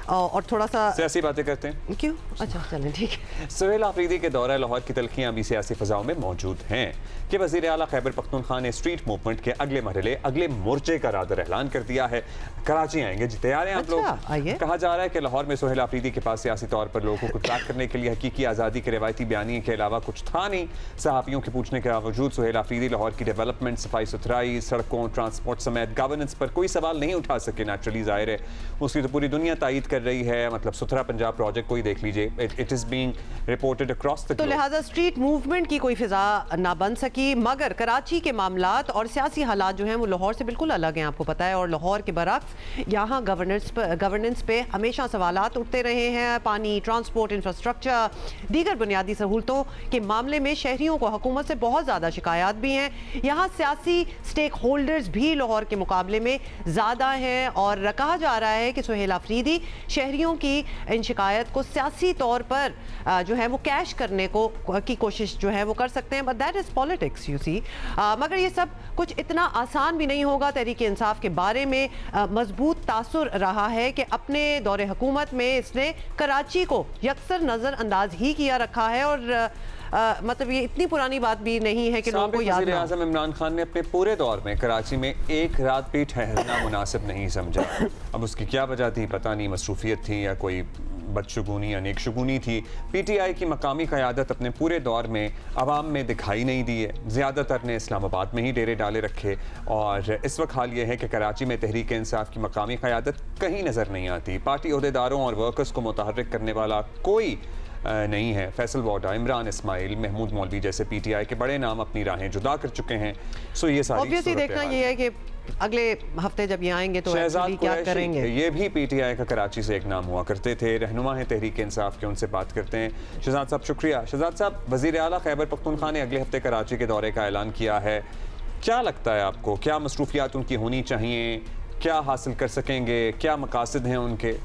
और थोड़ा सा सियासी बातें करते हैं। क्यों? अच्छा चलें ठीक है। सुहेल आफरीदी के दौरा लाहौर की तलखियां भी सियासी फजाओं में मौजूद हैं कि वज़ीर आला खैबर पख्तूनख्वा ने स्ट्रीट मूवमेंट के अगले मरहले अगले मोर्चे का रादर ऐलान कर दिया है। कराची आएंगे जी, तैयार हैं आप लोग? कहा जा रहा है कि लाहौर में सुहेल आफरीदी के पास सियासी तौर पर लोगों को ट्रैक करने के लिए हकीकी आज़ादी के रिवायती बयानी के अलावा कुछ था नहीं। सहाफ़ियों के पूछने के बावजूद सुहेल आफरीदी लाहौर की डेवलपमेंट, सफाई सुथराई, सड़कों, ट्रांसपोर्ट समेत गवर्नेंस पर कोई सवाल नहीं उठा सके। नेचुरली जाहिर है उसकी तो पूरी दुनिया तायद कर रही है। मतलब सुथरा पंजाब प्रोजेक्ट कोई देख लीजिए, it is being reported across the तो लिहाजा स्ट्रीट मूवमेंट की कोई फिजा ना बन सकी। मगर कराची के मामलात और सियासी हालात जो हैं वो लाहौर से बिल्कुल अलग हैं, आपको पता है। और लाहौर के बरक्स यहाँ गवर्नेंस पे हमेशा सवालात उठते रहे हैं। पानी, ट्रांसपोर्ट, इंफ्रास्ट्रक्चर, दीगर बुनियादी सहूलतों के मामले में शहरियों को हुकूमत से बहुत ज़्यादा शिकायत भी हैं। यहाँ सियासी स्टेक होल्डर्स भी लाहौर के मुकाबले में ज़्यादा हैं और कहा जा रहा है कि सुहेल आफरीदी शहरियों की इन शिकायत को सियासी तौर पर जो है वो कैश करने की कोशिश जो है वो कर सकते हैं। But that is politics you see. मगर ये सब कुछ इतना आसान भी नहीं होगा। तहरीक इंसाफ के बारे में मजबूत तासुर रहा है कि अपने दौरे हुकूमत में इसने कराची को यकसर नज़रअंदाज ही किया रखा है। और मतलब ये इतनी पुरानी बात भी नहीं है कि लोगों को याद ना हो। आज़म इमरान खान ने अपने पूरे दौर में कराची में एक रात भी ठहरना मुनासिब नहीं समझा। अब उसकी क्या वजह थी पता नहीं, मसरूफियत थी या कोई बदशगुनी या नेकशगुनी थी। पीटीआई की मकामी क़यादत अपने पूरे दौर में अवाम में दिखाई नहीं दी है। ज़्यादातर ने इस्लामाबाद में ही डेरे डाले रखे और इस वक्त हाल ये है कि कराची में तहरीक इंसाफ की मकामी क़यादत कहीं नज़र नहीं आती। पार्टी अहदेदारों और वर्कर्स को मुतहर्रिक करने वाला कोई नहीं है। फैसल वाडा, इमरान इस्माइल, महमूद मौलवी जैसे पीटीआई के बड़े नाम अपनी राहें जुदा कर चुके हैं। सो ये सारी ऑब्वियसली देखना ये है कि अगले हफ्ते जब ये आएंगे तो क्या करेंगे। ये भी पीटीआई का कराची से एक नाम हुआ करते थे, रहनुमा है तहरीक इंसाफ के, उनसे बात करते हैं। शहजाद साहब शुक्रिया। शहजाद साहब, वज़ीर आला खैबर पख्तूनख्वा ने अगले हफ्ते कराची के दौरे का ऐलान किया है। क्या लगता है आपको, क्या मसरूफियात उनकी होनी चाहिए, क्या हासिल कर सकेंगे, क्या मकासद हैं उनके?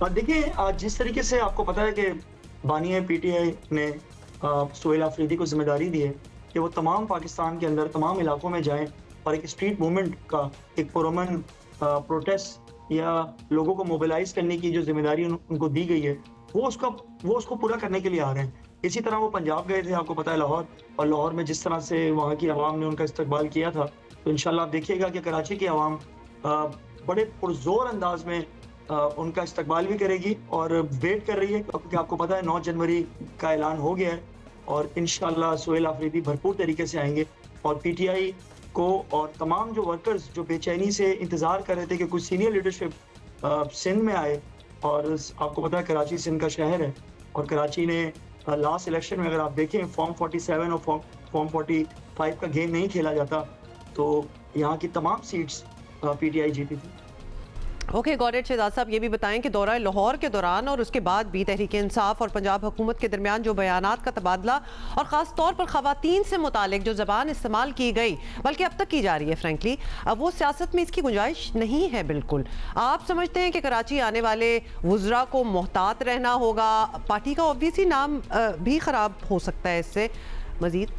देखिए, जिस तरीके से आपको पता है कि बानी पीटीआई ने सुहेल आफरीदी को जिम्मेदारी दी है कि वो तमाम पाकिस्तान के अंदर तमाम इलाकों में जाएं और एक स्ट्रीट मूवमेंट का एक पुरअमन प्रोटेस्ट या लोगों को मोबिलाइज करने की जो जिम्मेदारी उनको दी गई है वो उसको पूरा करने के लिए आ रहे हैं। इसी तरह वो पंजाब गए थे, आपको पता है, लाहौर, और लाहौर में जिस तरह से वहाँ की आवाम ने उनका इस्तकबाल किया था, तो इंशाल्लाह आप देखिएगा कि कराची की आवाम बड़े पुरजोर अंदाज में उनका इस्तकबाल भी करेगी और वेट कर रही है, क्योंकि आपको पता है 9 जनवरी का ऐलान हो गया है और इंशाल्लाह सुहेल आफरीदी भरपूर तरीके से आएंगे। और पीटीआई को और तमाम जो वर्कर्स जो बेचैनी से इंतज़ार कर रहे थे कि कुछ सीनियर लीडरशिप सिंध में आए, और आपको पता है कराची सिंध का शहर है और कराची ने लास्ट इलेक्शन में अगर आप देखें फॉर्म 47 और फॉर्म 45 का गेम नहीं खेला जाता तो यहाँ की तमाम सीट्स पीटीआई जीती थी। Okay got it. शहजाद साहब, ये भी बताएं कि दौरा लाहौर के दौरान और उसके बाद भी तहरीक इंसाफ और पंजाब हुकूमत के दरमियान जो बयानात का तबादला और ख़ास तौर पर ख़वातीन से मुतालिक जो ज़बान इस्तेमाल की गई, बल्कि अब तक की जा रही है, फ्रेंकली अब वो सियासत में इसकी गुंजाइश नहीं है बिल्कुल। आप समझते हैं कि कराची आने वाले वुज़रा को मोहतात रहना होगा? पार्टी का ऑब्वियसली नाम भी ख़राब हो सकता है इससे मज़ीद।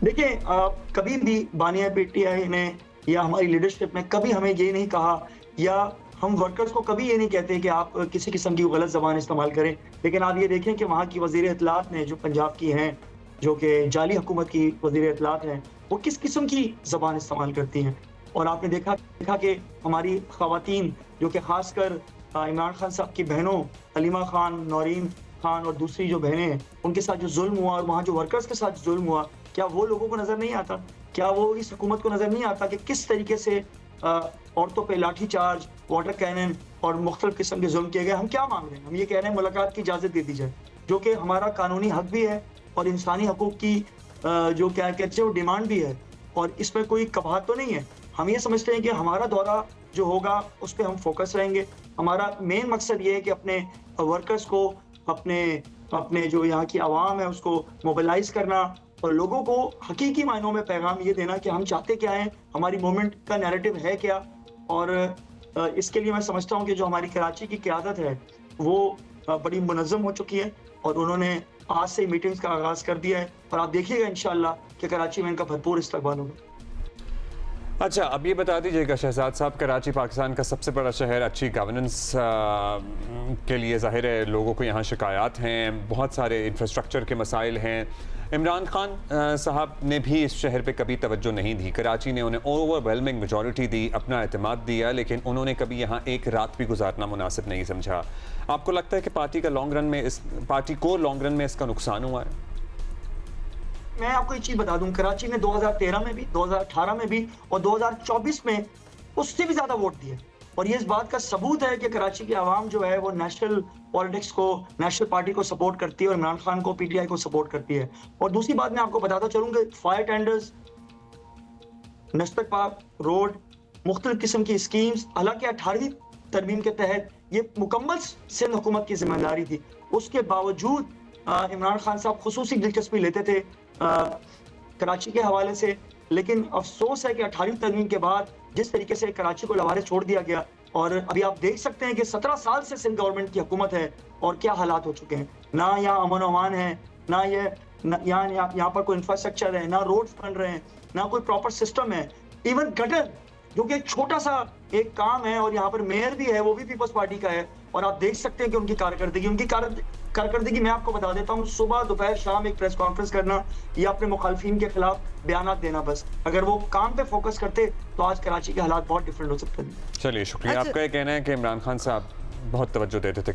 देखिए, कभी भी बानिया पीटीआई ने या हमारी लीडरशिप ने कभी हमें ये नहीं कहा, या हम वर्कर्स को कभी ये नहीं कहते कि आप किसी किस्म की गलत ज़बान इस्तेमाल करें। लेकिन आप ये देखें कि वहाँ की वज़ीर इत्तलात ने, जो पंजाब की हैं, जो कि जाली हुकूमत की वज़ीर इत्तलात हैं, वो किस किस्म की ज़बान इस्तेमाल करती हैं। और आपने देखा कि हमारी ख़वातीन, जो कि ख़ासकर इमरान खान साहब की बहनों हलीमा खान, नौरीन खान और दूसरी जो बहनें हैं, उनके साथ जो जुल्म हुआ और वहाँ जो वर्कर्स के साथ जुल्म हुआ, क्या वो लोगों को नज़र नहीं आता? क्या वो इस हुकूमत को नज़र नहीं आता कि किस तरीके से औरतों पे लाठी चार्ज, वाटर कैनन और मुख्तलिफ किस्म के जुल्म किए गए? हम क्या मांग रहे हैं? हम ये कह रहे हैं मुलाकात की इजाज़त दे दी जाए, जो कि हमारा कानूनी हक भी है और इंसानी हकूक़ की जो क्या कहते हैं वो डिमांड भी है, और इसमें कोई कबाहत तो नहीं है। हम ये समझते हैं कि हमारा दौरा जो होगा उस पर हम फोकस रहेंगे। हमारा मेन मकसद ये है कि अपने वर्कर्स को, अपने जो यहाँ की आवाम है उसको मोबिलाइज करना और लोगों को हकीकी मायनों में पैगाम ये देना कि हम चाहते क्या हैं, हमारी मूवमेंट का नैरेटिव है क्या। और इसके लिए मैं समझता हूँ कि जो हमारी कराची की क़यादत है वो बड़ी मुनज़्ज़म हो चुकी है और उन्होंने आज से मीटिंग्स का आगाज़ कर दिया है, और आप देखिएगा इंशाअल्लाह कि कराची में इनका भरपूर इस्तकबाल होगा। अच्छा, अब ये बता दीजिएगा शहजाद साहब, कराची पाकिस्तान का सबसे बड़ा शहर, अच्छी गवर्नेंस के लिए ज़ाहिर है लोगों को यहाँ शिकायत हैं, बहुत सारे इंफ्रास्ट्रक्चर के मसाइल हैं। इमरान खान साहब ने भी इस शहर पे कभी तवज्जो नहीं दी। कराची ने उन्हें ओवरवेलमिंग मेजॉरिटी दी, अपना एतमाद दिया, लेकिन उन्होंने कभी यहाँ एक रात भी गुजारना मुनासिब नहीं समझा। आपको लगता है कि पार्टी को लॉन्ग रन में इसका नुकसान हुआ है? मैं आपको एक चीज बता दूं, कराची ने 2013 में भी, 2018 में भी और 2024 में उससे भी ज्यादा वोट दिए, और ये इस बात का सबूत है कि कराची की आवाम जो है वो नेशनल पॉलिटिक्स को, नेशनल पार्टी को सपोर्ट करती है और इमरान खान को, पीटीआई को सपोर्ट करती है। और दूसरी बात मैं आपको बताता चलूं कि फायर टेंडर्स, नस्तर पार्क रोड, मुख्तलिफ किस्म की स्कीम्स, हालांकि 18वीं तरमीम के तहत ये मुकम्मल सिंध हुकूमत की जिम्मेदारी थी, उसके बावजूद इमरान खान साहब खुसूसी दिलचस्पी लेते थे कराची के हवाले से। लेकिन अफसोस है कि 18वीं तरमीम के बाद जिस तरीके से कराची को लवारे छोड़ दिया गया, और अभी आप देख सकते हैं कि 17 साल से सिंध गवर्नमेंट की हुकूमत है और क्या हालात हो चुके हैं। ना यहाँ अमन अमान है, ना यहाँ पर कोई इंफ्रास्ट्रक्चर है, ना रोड्स बन रहे हैं, ना कोई प्रॉपर सिस्टम है। इवन गटर, जो कि एक छोटा सा एक काम है, और यहाँ पर मेयर भी है, वो भी पीपल्स पार्टी का है, और आप देख सकते हैं कि उनकी कारकर्दगी मैं आपको बता देता हूँ, सुबह दोपहर शाम एक प्रेस कॉन्फ्रेंस करना या अपने मुखालफिन के खिलाफ बयान देना बस। अगर वो काम पे फोकस करते तो आज कराची के हालात बहुत डिफरेंट हो सकते थे। चलिए शुक्रिया। आपका ये कहना है कि इमरान खान साहब बहुत तवज्जो देते थे